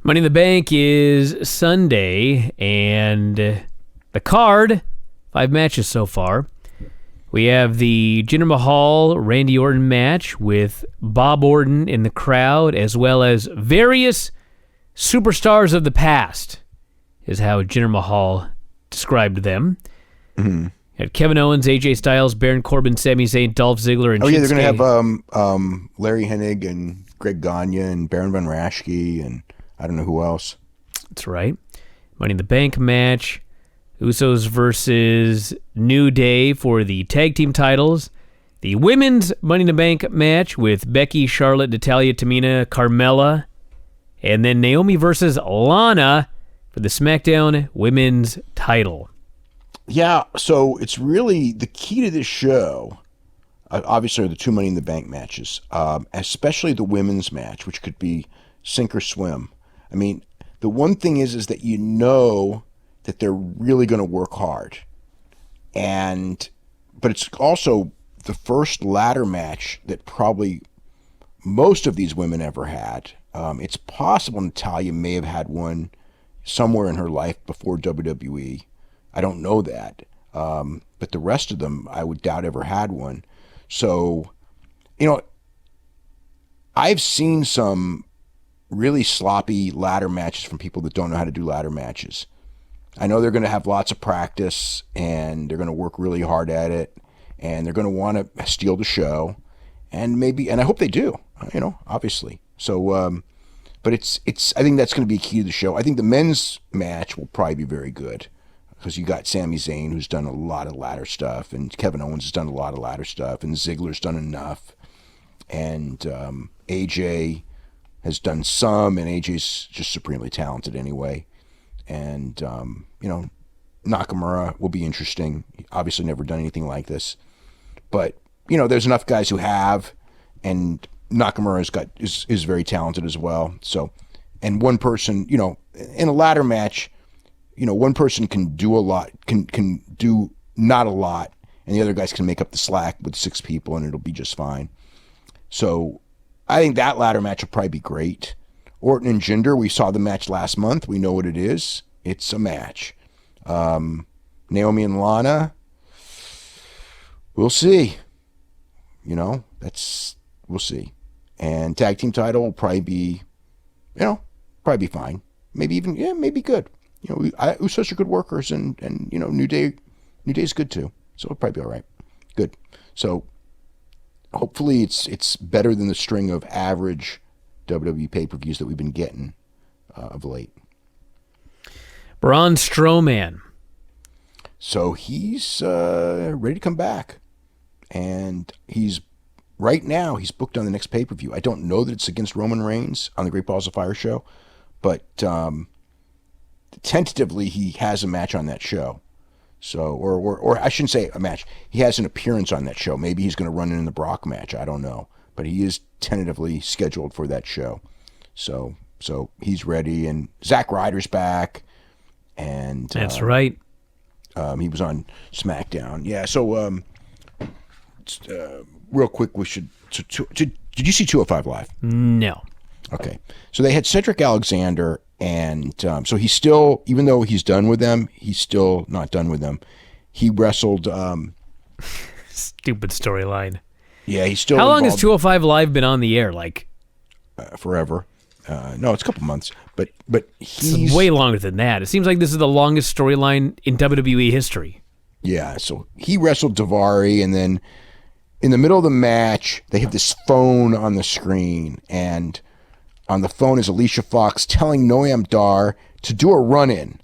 Money in the Bank is Sunday, and the card, 5 matches so far. We have the Jinder Mahal Randy Orton match with Bob Orton in the crowd, as well as various superstars of the past, is how Jinder Mahal described them. Mm-hmm. Had Kevin Owens, AJ Styles, Baron Corbin, Sami Zayn, Dolph Ziggler, and they're going Shinsuke. to have Larry Hennig and Greg Gagne and Baron Von Raschke and I don't know who else. That's right. Money in the Bank match. Usos versus New Day for the tag team titles. The women's Money in the Bank match with Becky, Charlotte, Natalya, Tamina, Carmella. And then Naomi versus Lana for the SmackDown women's title. Yeah, so it's really the key to this show, obviously, are the 2 Money in the Bank matches, especially the women's match, which could be sink or swim. I mean, the one thing is that you know that they're really going to work hard. But it's also the first ladder match that probably most of these women ever had. It's possible Natalya may have had one somewhere in her life before WWE. I don't know that. But the rest of them, I would doubt ever had one. So, I've seen some really sloppy ladder matches from people that don't know how to do ladder matches. I know they're going to have lots of practice and they're going to work really hard at it and they're going to want to steal the show and I hope they do, obviously. So, but I think that's going to be key to the show. I think the men's match will probably be very good because you got Sami Zayn, who's done a lot of ladder stuff, and Kevin Owens has done a lot of ladder stuff, and Ziggler's done enough, and AJ has done some, and AJ's just supremely talented anyway. And, Nakamura will be interesting. Obviously never done anything like this. But, there's enough guys who have, and Nakamura is very talented as well. So, and one person, in a ladder match, one person can do a lot, can do not a lot, and the other guys can make up the slack with 6 people, and it'll be just fine. So, I think that ladder match will probably be great. Orton and Jinder, we saw the match last month. We know what it is. It's a match. Naomi and Lana, we'll see. We'll see. And tag team title will probably be, fine. Maybe even, maybe good. Usos are good workers, and New Day's good too. So it'll probably be all right. Good. So hopefully it's better than the string of average WWE pay-per-views that we've been getting of late. Braun Strowman. So he's ready to come back. And right now, he's booked on the next pay-per-view. I don't know that it's against Roman Reigns on the Great Balls of Fire show, but tentatively he has a match on that show. So, or I shouldn't say a match. He has an appearance on that show. Maybe he's going to run in the Brock match. I don't know. But he is tentatively scheduled for that show. So he's ready. And Zack Ryder's back. And that's right. He was on SmackDown. Yeah. So real quick, we should. Did you see 205 Live? No. Okay. So they had Cedric Alexander, and so he's still, even though he's done with them, he's still not done with them. He wrestled. Stupid storyline. Yeah, he's still. How long has 205 Live been on the air? Forever. No, it's a couple months, but he's it's way longer than that. It seems like this is the longest storyline in WWE history. Yeah, so he wrestled Daivari, and then in the middle of the match, they have this phone on the screen, and on the phone is Alicia Fox telling Noam Dar to do a run-in.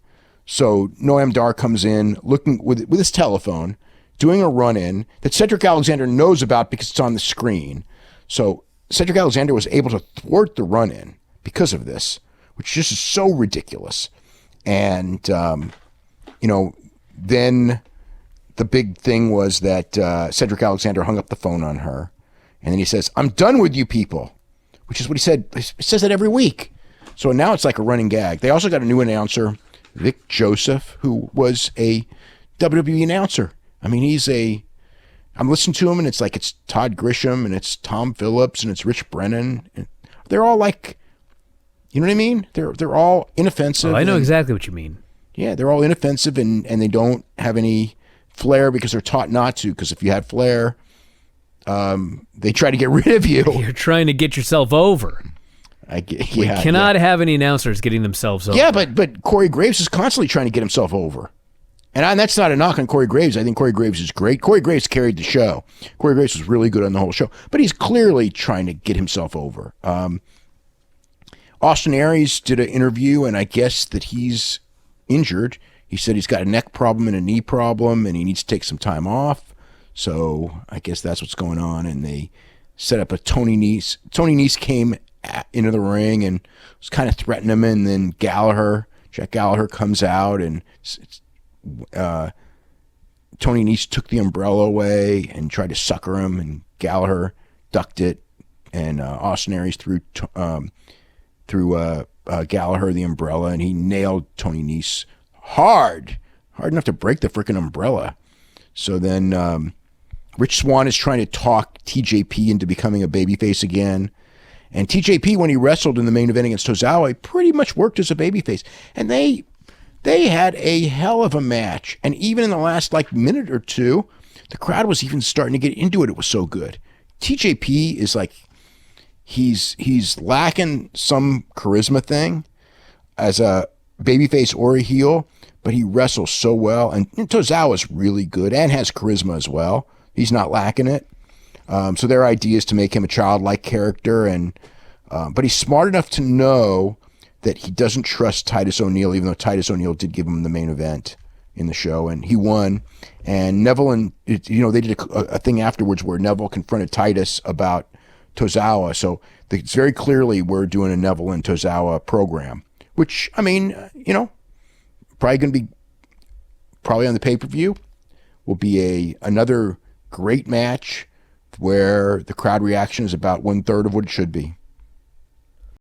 So Noam Dar comes in looking with his telephone, doing a run-in that Cedric Alexander knows about because it's on the screen. So Cedric Alexander was able to thwart the run-in because of this, which just is so ridiculous. And, then the big thing was that Cedric Alexander hung up the phone on her. And then he says, "I'm done with you people," which is what he said. He says that every week. So now it's like a running gag. They also got a new announcer, Vic Joseph, who was a WWE announcer. I mean, I'm listening to him, and it's like it's Todd Grisham, and it's Tom Phillips, and it's Rich Brennan. And they're all like, You know what I mean? They're all inoffensive. Oh, I know exactly what you mean. Yeah, they're all inoffensive and they don't have any flair because they're taught not to. Because if you had flair, they try to get rid of you. You're trying to get yourself over. We cannot have any announcers getting themselves over. Yeah, but Corey Graves is constantly trying to get himself over. And that's not a knock on Corey Graves. I think Corey Graves is great. Corey Graves carried the show. Corey Graves was really good on the whole show. But he's clearly trying to get himself over. Austin Aries did an interview, and I guess that he's injured. He said he's got a neck problem and a knee problem, and he needs to take some time off. So I guess that's what's going on. And they set up a Tony Nese. Tony Nese came into the ring and was kind of threatening him, and then Jack Gallagher comes out, and Tony Nese took the umbrella away and tried to sucker him, and Gallagher ducked it, and Austin Aries threw Gallagher the umbrella, and he nailed Tony Nese hard enough to break the freaking umbrella. So then Rich Swann is trying to talk TJP into becoming a babyface again. And TJP, when he wrestled in the main event against Tozawa, he pretty much worked as a babyface. And they had a hell of a match. And even in the last minute or two, the crowd was even starting to get into it. It was so good. TJP is he's lacking some charisma thing as a babyface or a heel, but he wrestles so well. And Tozawa's really good and has charisma as well. He's not lacking it. So their idea is to make him a childlike character, but he's smart enough to know that he doesn't trust Titus O'Neil, even though Titus O'Neil did give him the main event in the show, and he won. And Neville they did a thing afterwards where Neville confronted Titus about Tozawa. So it's very clearly we're doing a Neville and Tozawa program, which, I mean, probably going to be on the pay-per-view, will be another great match where the crowd reaction is about 1/3 of what it should be.